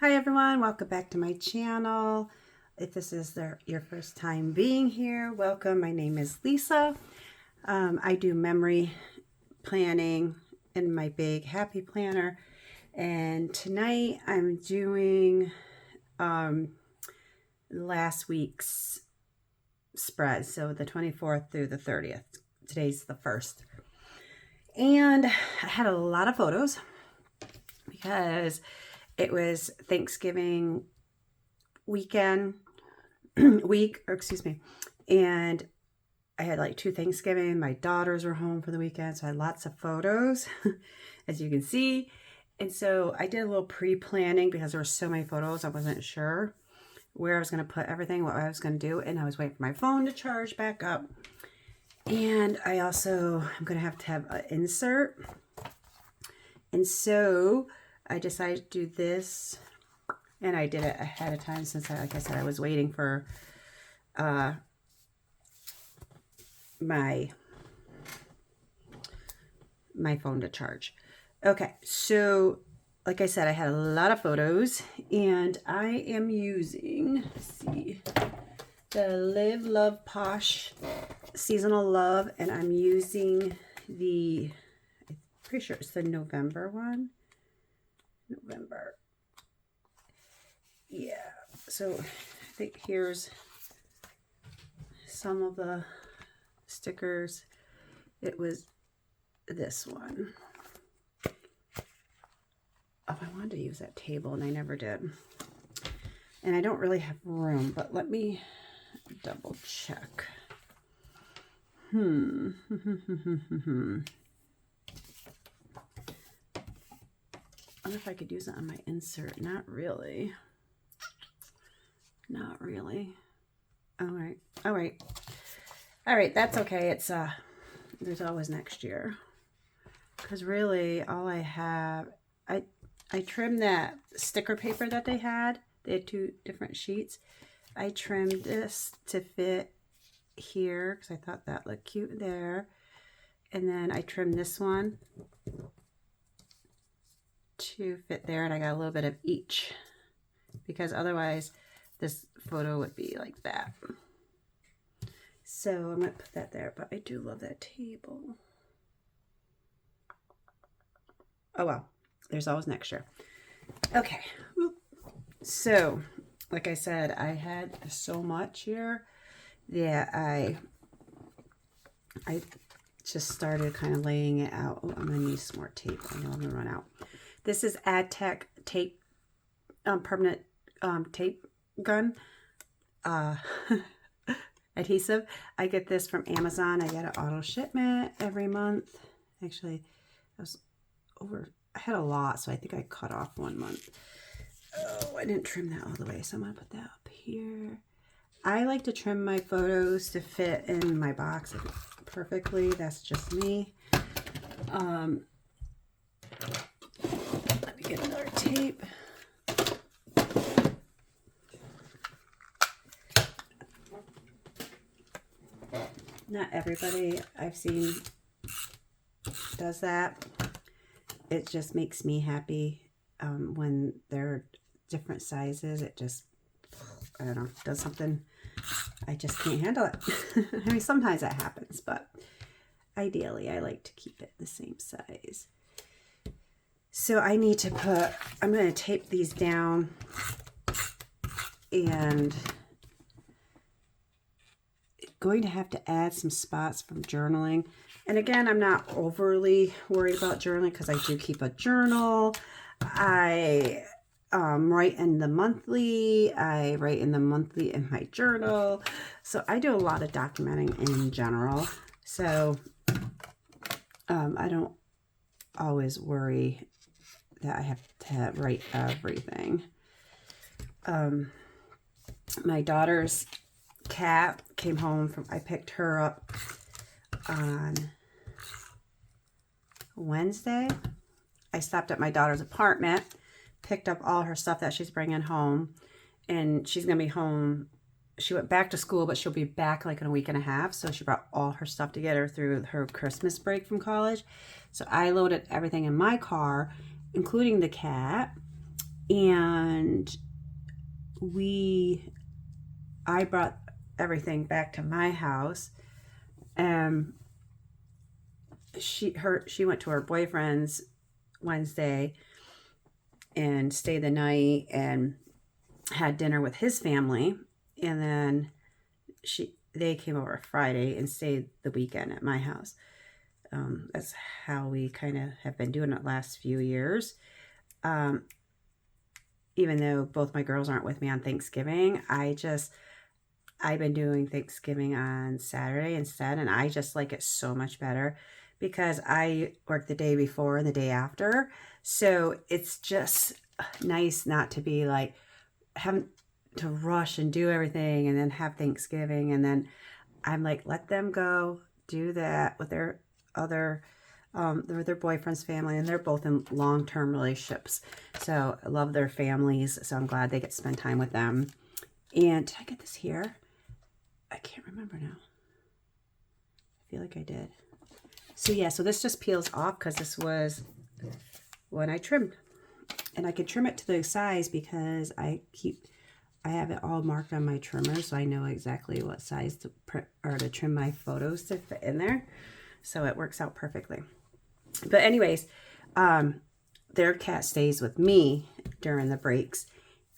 Hi everyone, welcome back to my channel. If this is your first time being here, welcome. My name is Lisa. I do memory planning in my big happy planner, and tonight I'm doing last week's spread, so the 24th through the 30th. Today's the 1st. And I had a lot of photos because it was Thanksgiving weekend, and I had like 2 Thanksgiving. My daughters were home for the weekend, so I had lots of photos, as you can see. And so I did a little pre-planning because there were so many photos. I wasn't sure where I was going to put everything, what I was going to do, and I was waiting for my phone to charge back up. And I'm going to have an insert. And so I decided to do this, and I did it ahead of time since, like I said, I was waiting for my phone to charge. Okay, so like I said, I had a lot of photos, and I am using, let's see, the Live Love Posh Seasonal Love, and I'm using the, I'm pretty sure it's the November one. November. Yeah, so I think here's some of the stickers. It was this one. Oh, I wanted to use that table and I never did. And I don't really have room, but let me double check. I wonder if I could use it on my insert. Not really. Not really. All right. All right. All right. That's okay. It's there's always next year. Because really, all I have, I trimmed that sticker paper that they had. They had 2 different sheets. I trimmed this to fit here because I thought that looked cute there. And then I trimmed this one to fit there, and I got a little bit of each because otherwise this photo would be like that. So I'm going to put that there, but I do love that table. Oh well, there's always next year. Okay, so like I said, I had so much here that I just started kind of laying it out. Oh, I'm going to need some more tape. I know I'm going to run out. This is AdTech tape, permanent tape gun adhesive. I get this from Amazon. I get an auto shipment every month. Actually, I had a lot, so I think I cut off 1 month. Oh, I didn't trim that all the way, so I'm going to put that up here. I like to trim my photos to fit in my box perfectly. That's just me. Let me get another tape. Not everybody I've seen does that. It just makes me happy when they're different sizes. It just, I don't know, does something. I just can't handle it. I mean, sometimes that happens, but ideally I like to keep it the same size. So I need to I'm going to tape these down, and going to have to add some spots from journaling. And again, I'm not overly worried about journaling because I do keep a journal. I write in the monthly. I write in the monthly in my journal. So I do a lot of documenting in general. So I don't always worry that I have to write everything. My daughter's cat came home from, I picked her up on Wednesday. I stopped at my daughter's apartment, picked up all her stuff that she's bringing home, and she's going to be home. She went back to school, but she'll be back like in a week and a half. So she brought all her stuff to get her through her Christmas break from college. So I loaded everything in my car, including the cat, And I brought everything back to my house. She went to her boyfriend's Wednesday and stayed the night and had dinner with his family, and then they came over Friday and stayed the weekend at my house. That's how we kind of have been doing it the last few years. Even though both my girls aren't with me on Thanksgiving, I've been doing Thanksgiving on Saturday instead, and I just like it so much better because I work the day before and the day after. So it's just nice not to be like having to rush and do everything and then have Thanksgiving. And then I'm like, let them go do that with their other, their boyfriend's family, and they're both in long-term relationships. So I love their families. So I'm glad they get to spend time with them. And did I get this here? I can't remember now. I feel like I did. So yeah, so this just peels off because this was when I trimmed. And I could trim it to the size because I have it all marked on my trimmer, so I know exactly what size to print or to trim my photos to fit in there. So it works out perfectly. But anyways, their cat stays with me during the breaks,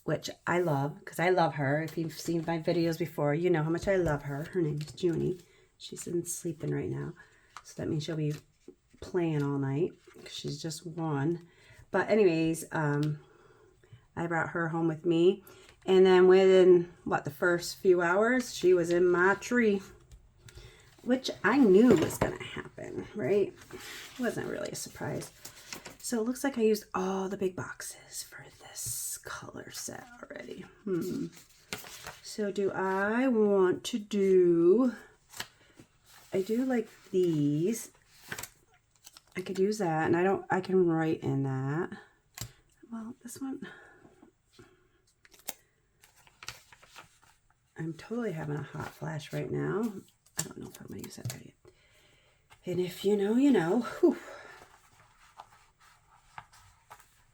which I love because I love her. If you've seen my videos before, you know how much I love her. Her name is Junie. She's sleeping right now. So that means she'll be playing all night. She's just one. But anyways, I brought her home with me. And then within, the first few hours, she was in my tree. Which I knew was going to happen, right? It wasn't really a surprise. So it looks like I used all the big boxes for this color set already. So do I want to do... I do like these. I could use that, and I can write in that. Well, this one, I'm totally having a hot flash right now. I don't know if I'm going to use that right. And if you know, you know. Whew.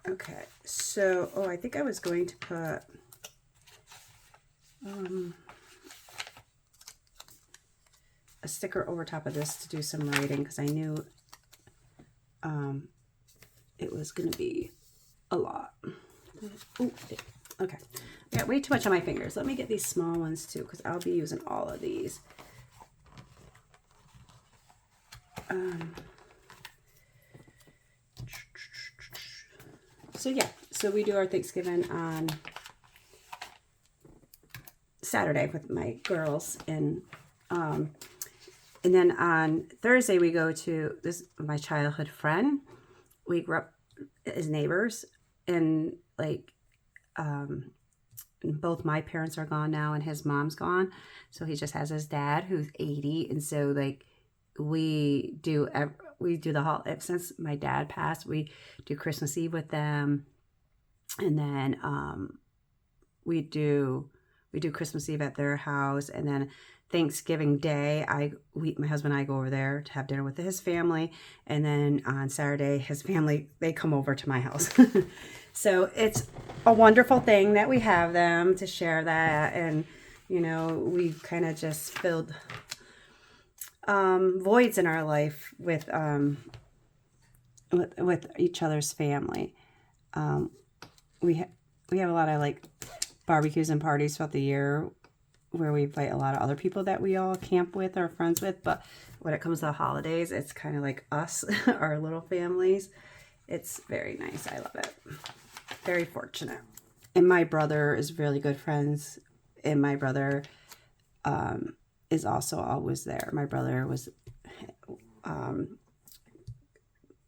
Okay, so, I think I was going to put, a sticker over top of this to do some writing because I knew it was going to be a lot. Ooh, okay. I got way too much on my fingers. Let me get these small ones too because I'll be using all of these. So yeah, so we do our Thanksgiving on Saturday with my girls, and then on Thursday we go to my childhood friend. We grew up as neighbors, and both my parents are gone now and his mom's gone, so he just has his dad who's 80, and so we do the whole, since my dad passed, we do Christmas Eve with them, and then we do Christmas Eve at their house, and then Thanksgiving Day, my husband and I go over there to have dinner with his family, and then on Saturday, his family, they come over to my house. So it's a wonderful thing that we have them to share that, and we kind of just filled voids in our life with each other's family. We have a lot of barbecues and parties throughout the year where we invite a lot of other people that we all camp with or friends with, but when it comes to the holidays, it's kind of like us, our little families. It's very nice. I love it. Very fortunate. And my brother is really good friends, and my brother is also always there. My brother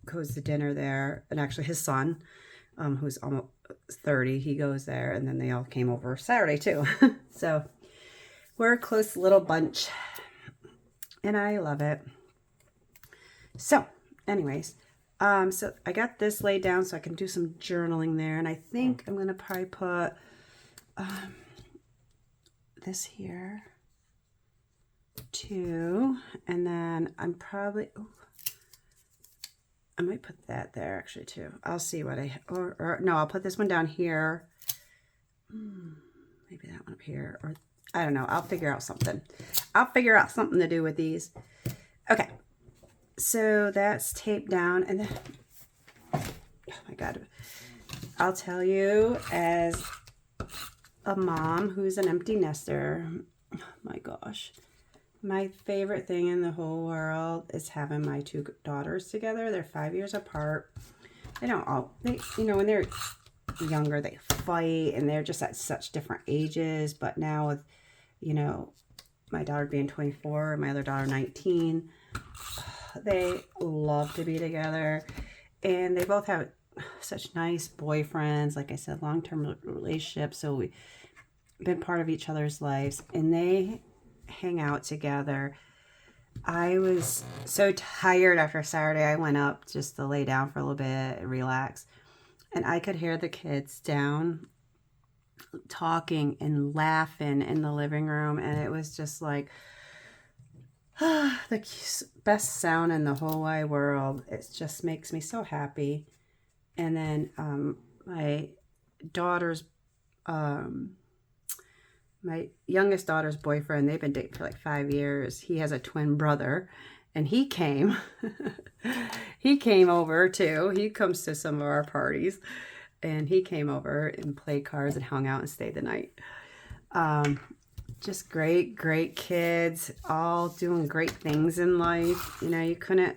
goes to dinner there, and actually his son, who's almost 30, he goes there, and then they all came over Saturday too. So we're a close little bunch, and I love it. So anyways, so I got this laid down so I can do some journaling there, and I think I'm gonna probably put this here too, and then I'm probably I might put that there actually too. I'll see what or no, I'll put this one down here. Maybe that one up here, or I don't know. I'll figure out something. I'll figure out something to do with these. Okay, so that's taped down, and then, oh my God, I'll tell you, as a mom who's an empty nester, oh my gosh, my favorite thing in the whole world is having my two daughters together. They're 5 years apart. They don't all, you know, when they're younger, they fight, and they're just at such different ages. But now with, you know, my daughter being 24 and my other daughter 19, they love to be together, and they both have such nice boyfriends. Like I said, long-term relationships. So we've been part of each other's lives, and they hang out together. I was so tired after Saturday. I went up just to lay down for a little bit and relax. And I could hear the kids down talking and laughing in the living room. And it was just like the best sound in the whole wide world. It just makes me so happy. And then my daughter's, my youngest daughter's boyfriend, they've been dating for like 5 years. He has a twin brother, and he came. He came over too. He comes to some of our parties, and he came over and played cards and hung out and stayed the night. Just great kids, all doing great things in life. You know, you couldn't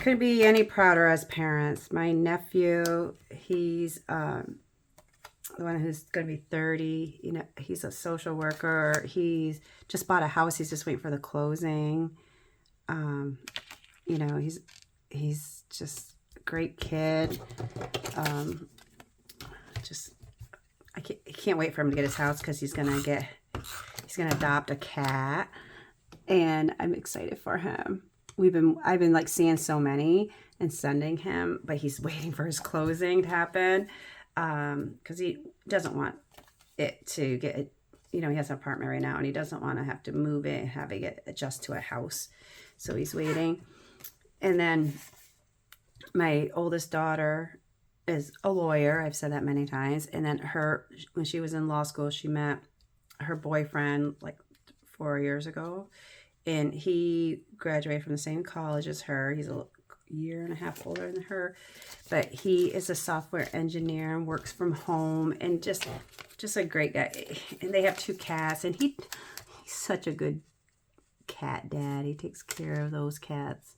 be any prouder as parents. My nephew, he's the one who's going to be 30, you know, he's a social worker. He's just bought a house. He's just waiting for the closing. You know, he's just a great kid. I can't wait for him to get his house, because he's going to adopt a cat, and I'm excited for him. I've been like seeing so many and sending him, but he's waiting for his closing to happen. Because he doesn't want it to get, you know, he has an apartment right now, and he doesn't want to have to move it and have it adjust to a house. So he's waiting. And then my oldest daughter is a lawyer. I've said that many times. And then when she was in law school, she met her boyfriend like 4 years ago, and he graduated from the same college as her. He's a year and a half older than her, but he is a software engineer and works from home, and just a great guy. And they have 2 cats, and he's such a good cat dad. He takes care of those cats.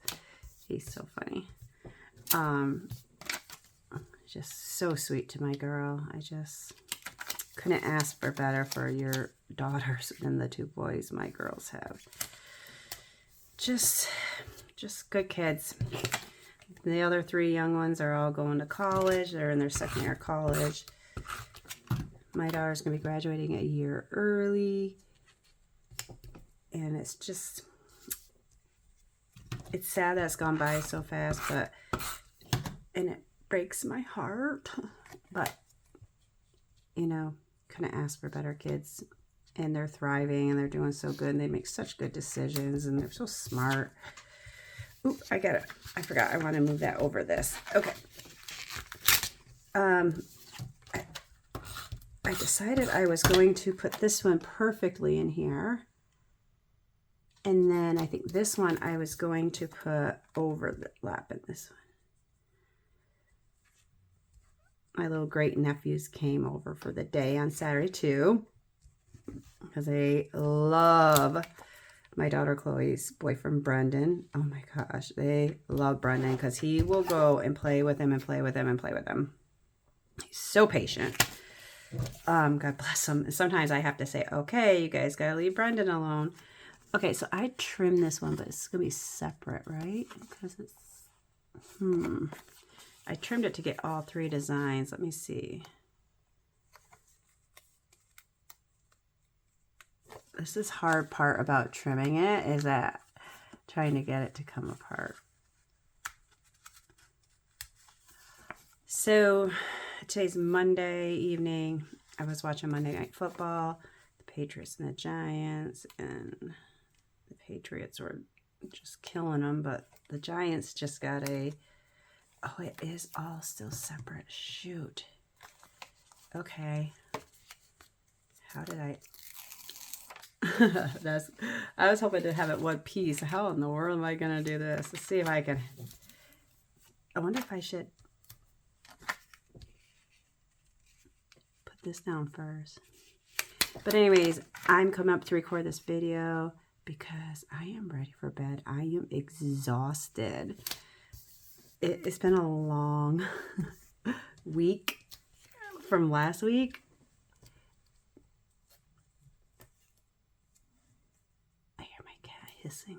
He's so funny. Just so sweet to my girl. I just couldn't ask for better for your daughters than the 2 boys my girls have. Just good kids. The other 3 young ones are all going to college. They're in their second year of college. My daughter's going to be graduating a year early. And it's sad that it's gone by so fast, and it breaks my heart. But, you know, couldn't ask for better kids. And they're thriving, and they're doing so good, and they make such good decisions, and they're so smart. Oop, I forgot. I want to move that over this. Okay. I decided I was going to put this one perfectly in here. And then I think this one I was going to put over the lap in this one. My little great nephews came over for the day on Saturday too, because they love my daughter Chloe's boyfriend Brendan. Oh my gosh, they love Brendan, because he will go and play with him and play with him and play with him. He's so patient. God bless him. Sometimes I have to say, okay, you guys gotta leave Brendan alone. Okay, so I trimmed this one, but it's gonna be separate, right? Because it's I trimmed it to get all 3 designs. Let me see. This is hard part about trimming it, is that trying to get it to come apart. So today's Monday evening. I was watching Monday Night Football, the Patriots and the Giants, and the Patriots were just killing them. But the Giants just got a, oh, it is all still separate. Shoot. Okay. How did I, I was hoping to have it one piece. How in the world am I going to do this? Let's see if I can, I wonder if I should put this down first. But anyways, I'm coming up to record this video because I am ready for bed. I am exhausted. It's been a long week from last week. I hear my cat hissing.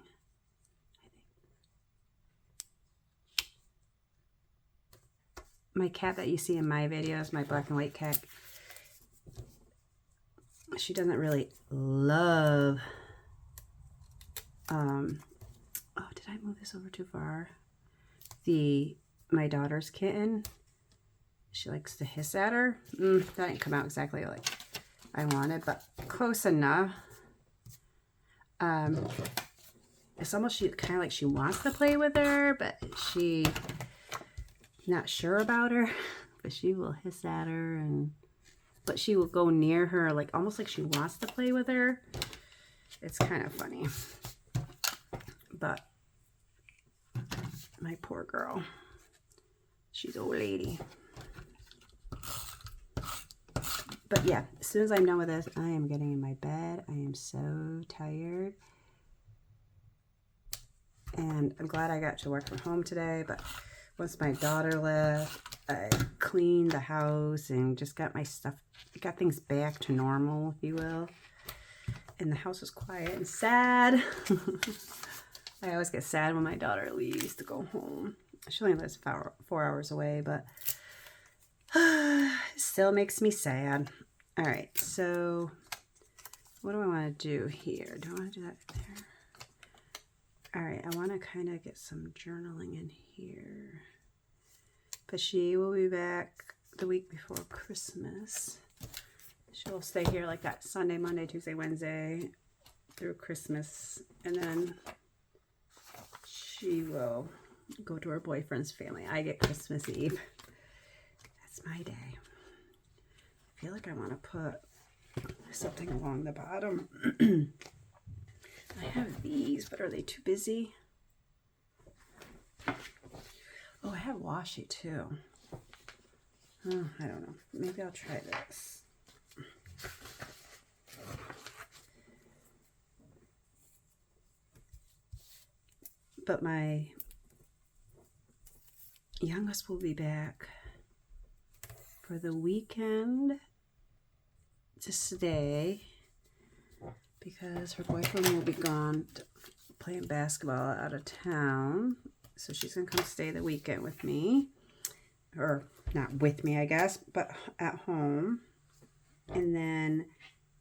I think my cat that you see in my videos, my black and white cat, she doesn't really love, oh, did I move this over too far? My daughter's kitten, she likes to hiss at her. That didn't come out exactly like I wanted, but close enough. It's almost kind of like she wants to play with her, but she not sure about her, but she will hiss at her, but she will go near her, like almost like she wants to play with her. It's kind of funny. But my poor girl, she's old lady. But yeah, as soon as I'm done with this, I am getting in my bed. I am so tired. And I'm glad I got to work from home today, but once my daughter left, I cleaned the house and just got my stuff, got things back to normal, if you will. And the house was quiet and sad. I always get sad when my daughter leaves to go home. She only lives 4 hours away, but it still makes me sad. All right, so what do I want to do here? Do I want to do that there? All right, I want to kind of get some journaling in here. But she will be back the week before Christmas. She'll stay here like that Sunday, Monday, Tuesday, Wednesday through Christmas. And then she will go to her boyfriend's family. I get Christmas Eve. That's my day. I feel like I want to put something along the bottom. I have these, but are they too busy? Oh, I have washi too. Oh, I don't know. Maybe I'll try this. But my youngest will be back for the weekend to stay because her boyfriend will be gone playing basketball out of town. So she's going to come stay the weekend with me. Or not with me, I guess, but at home. And then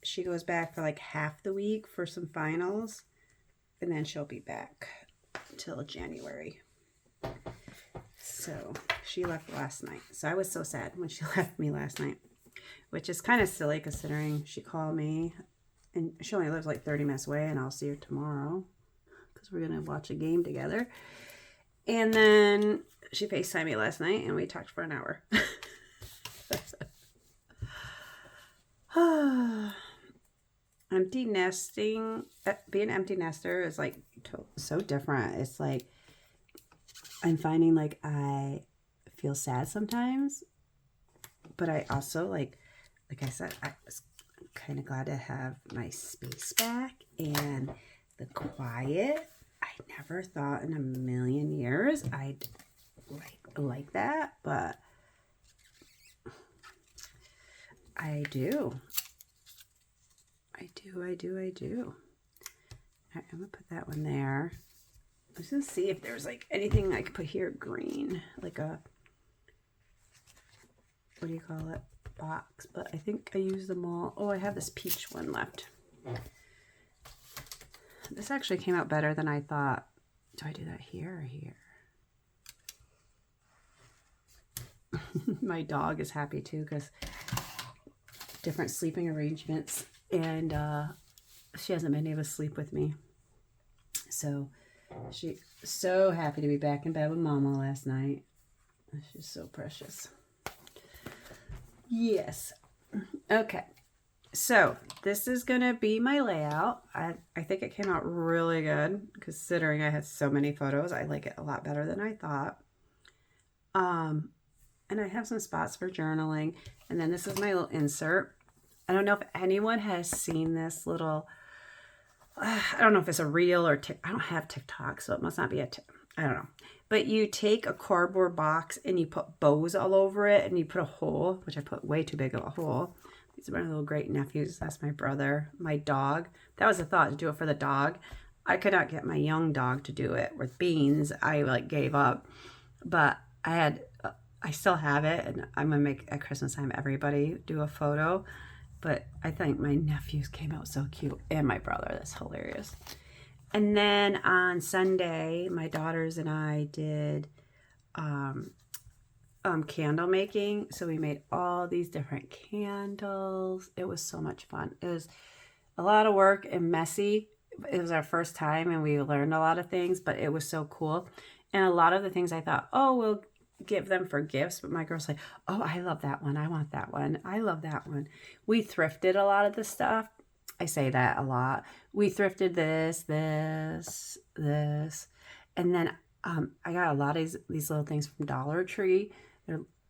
she goes back for like half the week for some finals. And then she'll be back till January. So she left last night. So I was so sad when she left me last night. Which is kind of silly considering she called me. And she only lives like 30 minutes away. And I'll see her tomorrow. Because we're going to watch a game together. And then she FaceTimed me last night and we talked for an hour. Empty nesting, being an empty nester is like so different. It's like I'm finding like I feel sad sometimes, but I also like I said, I was kind of glad to have my space back and the quiet. I never thought in a million years I'd like that, but I do. I do. All right, I'm gonna put that one there. I was gonna see if there's like anything I could put here green, like a, what do you call it, box, but I think I used them all. Oh, I have this peach one left. This actually came out better than I thought. Do I do that here or here? My dog is happy too because different sleeping arrangements, and she hasn't been able to sleep with me. So She's so happy to be back in bed with Mama last night. She's so precious. Yes. Okay. So this is going to be my layout. I think it came out really good considering I had so many photos. I like it a lot better than I thought. And I have some spots for journaling. And then this is my little insert. I don't know if anyone has seen this little, I don't know if it's a reel or I don't have TikTok, so it must not be I don't know. But you take a cardboard box and you put bows all over it and you put a hole, which I put way too big of a hole. These are my little great nephews. That's my brother, my dog. That was a thought to do it for the dog. I could not get my young dog to do it with Beans. I like gave up, but I still have it, and I'm gonna make at Christmas time everybody do a photo. But I think my nephews came out so cute, and my brother. That's hilarious. And then on Sunday, my daughters and I did candle making. So we made all these different candles. It was so much fun. It was a lot of work and messy. It was our first time and we learned a lot of things, but it was so cool. And a lot of the things I thought, oh, we'll give them for gifts, but my girl's like, oh, I love that one. I want that one. I love that one. We thrifted a lot of the stuff. I say that a lot. We thrifted this, and then I got a lot of these little things from Dollar Tree,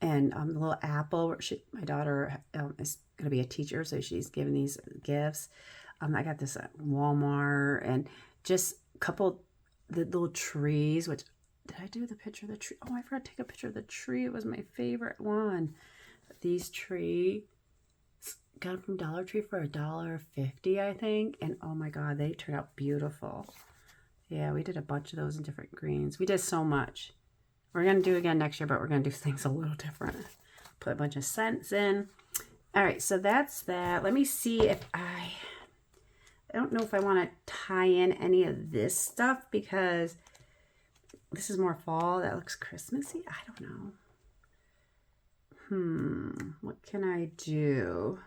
and the little apple. My daughter is going to be a teacher, so she's giving these gifts. I got this at Walmart, and just a couple the little trees, which did I do the picture of the tree? Oh, I forgot to take a picture of the tree. It was my favorite one. These trees, got them from Dollar Tree for $1.50, I think. And oh my God, they turned out beautiful. Yeah, we did a bunch of those in different greens. We did so much. We're going to do it again next year, but we're going to do things a little different. Put a bunch of scents in. All right, so that's that. Let me see if I don't know if I want to tie in any of this stuff because this is more fall. That looks Christmassy. I don't know. What can I do?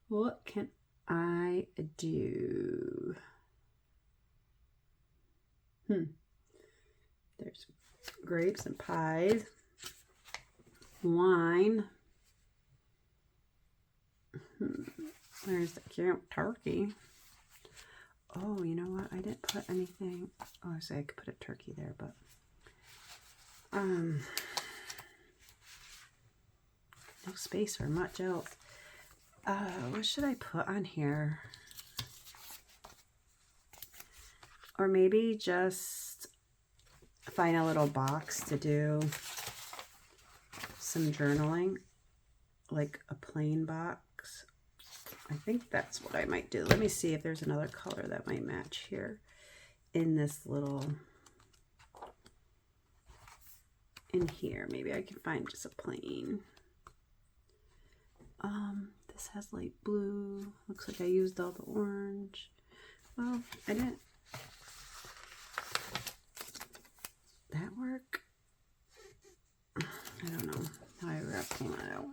What can I do? There's grapes and pies. Wine. There's the cute turkey. Oh, you know what? I didn't put anything. Oh, I say I could put a turkey there, but no space for much else. What should I put on here? Or maybe just find a little box to do some journaling, like a plain box. I think that's what I might do. Let me see if there's another color that might match here in this little, in here. Maybe I can find just a plain. This has light blue. Looks like I used all the orange. Well, I didn't. That work? I don't know how I wrap them out.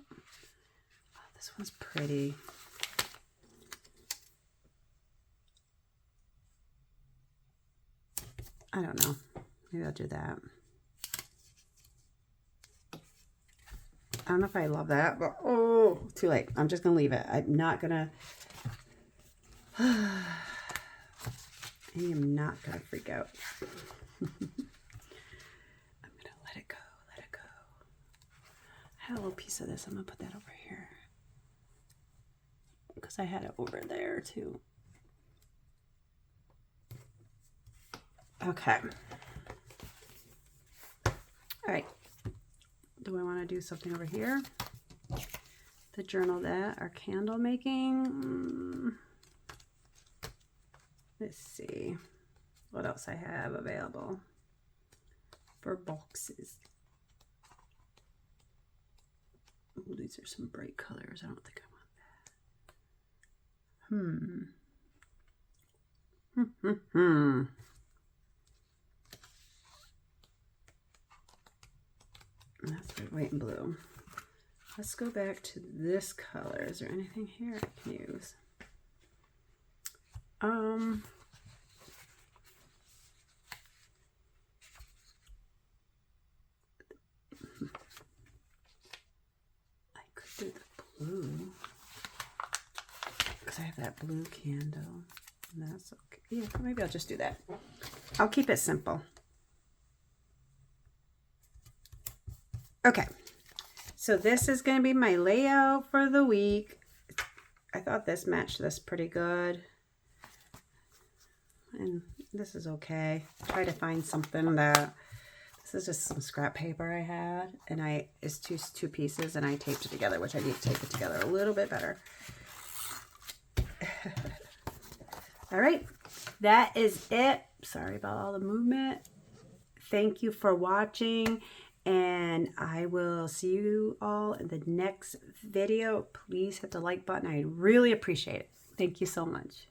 Oh, this one's pretty. I don't know. Maybe I'll do that. I don't know if I love that, but oh, too late. I'm just going to leave it. I'm not going to. I am not going to freak out. I'm going to let it go. Let it go. I had a little piece of this. I'm going to put that over here. Because I had it over there too. Okay. All right. Do I want to do something over here to journal that? Our candle making. Let's see what else I have available for boxes. Oh, these are some bright colors. I don't think I want that. That's white and blue. Let's go back to this color. Is there anything here I can use? do the blue. Because I have that blue candle. And that's okay. Yeah, maybe I'll just do that. I'll keep it simple. Okay. So this is going to be my layout for the week. I thought this matched this pretty good. And this is okay. Try to find something that, this is just some scrap paper I had. And it's two pieces and I taped it together, which I need to tape it together a little bit better. All right. That is it. Sorry about all the movement. Thank you for watching. And I will see you all in the next video. Please hit the like button. I really appreciate it. Thank you so much.